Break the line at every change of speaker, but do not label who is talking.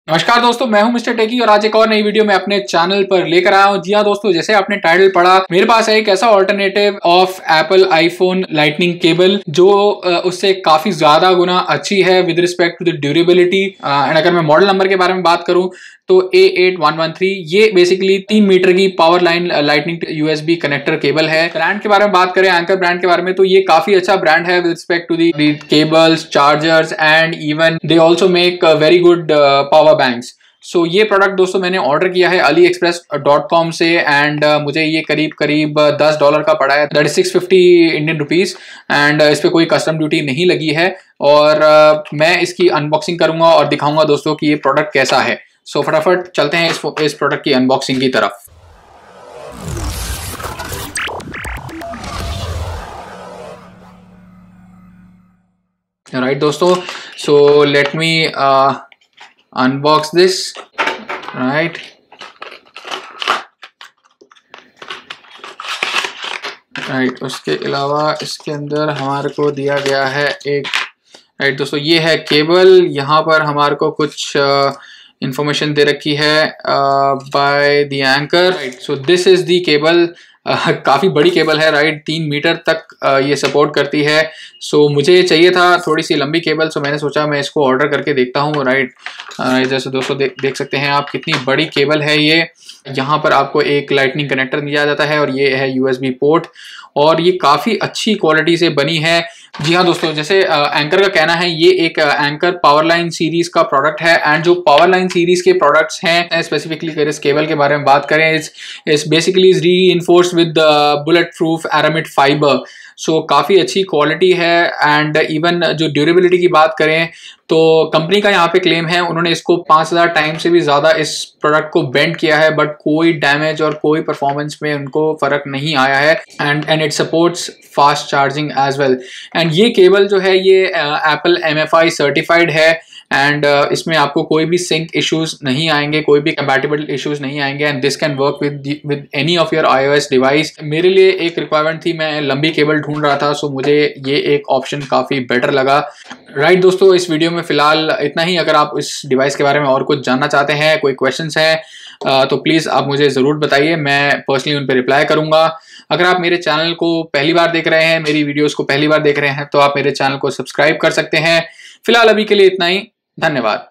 नमस्कार दोस्तों, मैं हूं मिस्टर टेकी और आज एक और नई वीडियो में अपने चैनल पर लेकर आया हूं। जी हाँ दोस्तों, जैसे आपने टाइटल पढ़ा, मेरे पास है एक ऐसा alternative of Apple iPhone lightning cable जो उससे काफी ज्यादा गुना अच्छी है with respect to the durability. And अगर मैं मॉडल नंबर के बारे में बात करूं तो A8113 ये बेसिकली 3 मीटर की power line lightning USB connector cable है। ब्रांड के बारे में बात करें, एंकर ब्रांड के बारे में, तो ये काफी अच्छा ब्रांड है with respect to the cables, chargers and even they also make very good power banks. So ये प्रोडक्ट दोस्तों मैंने ऑर्डर किया है AliExpress.com से एंड मुझे ये करीब $10 का पड़ा है, that is 650 Indian rupees. And इस पर कोई कस्टम ड्यूटी नहीं लगी है और मैं इसकी अनबॉक्सिंग करूंगा और दिखाऊंगा दोस्तों कि ये प्रोडक्ट कैसा है। सो फटाफट चलते हैं इस प्रोडक्ट की अनबॉक्सिंग की तरफ। राइट दोस्तों, so let me unbox this. Right, उसके अलावा इसके अंदर हमारे को दिया गया है एक, राइट दोस्तों, ये है केबल। यहाँ पर हमारे को कुछ इंफॉर्मेशन दे रखी है by the anchor. Right, so this is the cable. काफ़ी बड़ी केबल है, राइट, 3 मीटर तक ये सपोर्ट करती है। सो मुझे चाहिए था थोड़ी सी लंबी केबल, सो मैंने सोचा मैं इसको ऑर्डर करके देखता हूँ। राइट, जैसे दोस्तों देख सकते हैं आप कितनी बड़ी केबल है ये। यहाँ पर आपको एक लाइटनिंग कनेक्टर दिया जाता है और ये है USB पोर्ट और ये काफ़ी अच्छी क्वालिटी से बनी है। जी हाँ दोस्तों, जैसे एंकर का कहना है ये एक एंकर पावरलाइन सीरीज का प्रोडक्ट है। एंड जो पावरलाइन सीरीज के प्रोडक्ट्स हैं, स्पेसिफिकली अगर इस केबल के बारे में बात करें, इस basically is reinforced with bullet proof aramid fibre. So काफ़ी अच्छी क्वालिटी है। एंड इवन जो ड्यूरेबिलिटी की बात करें तो कंपनी का यहाँ पे क्लेम है, उन्होंने इसको 5000 टाइम से भी ज़्यादा इस प्रोडक्ट को बेंड किया है, बट कोई डैमेज और कोई परफॉर्मेंस में उनको फ़र्क नहीं आया है। And it supports fast charging as well. And ये केबल जो है ये एप्पल MFI सर्टिफाइड है। एंड इसमें आपको कोई भी सिंक इश्यूज नहीं आएंगे, कोई भी कंपैटिबल इश्यूज नहीं आएंगे। And this can work with any of your iOS device. मेरे लिए एक रिक्वायरमेंट थी, मैं लंबी केबल ढूंढ रहा था, सो मुझे ये एक ऑप्शन काफ़ी बेटर लगा। राइट दोस्तों, इस वीडियो में फिलहाल इतना ही। अगर आप इस डिवाइस के बारे में और कुछ जानना चाहते हैं, कोई क्वेश्चंस हैं, तो प्लीज़ आप मुझे ज़रूर बताइए, मैं पर्सनली उन पर रिप्लाई करूँगा। अगर आप मेरे चैनल को पहली बार देख रहे हैं, मेरी वीडियोस को पहली बार देख रहे हैं, तो आप मेरे चैनल को सब्सक्राइब कर सकते हैं। फिलहाल अभी के लिए इतना ही। धन्यवाद।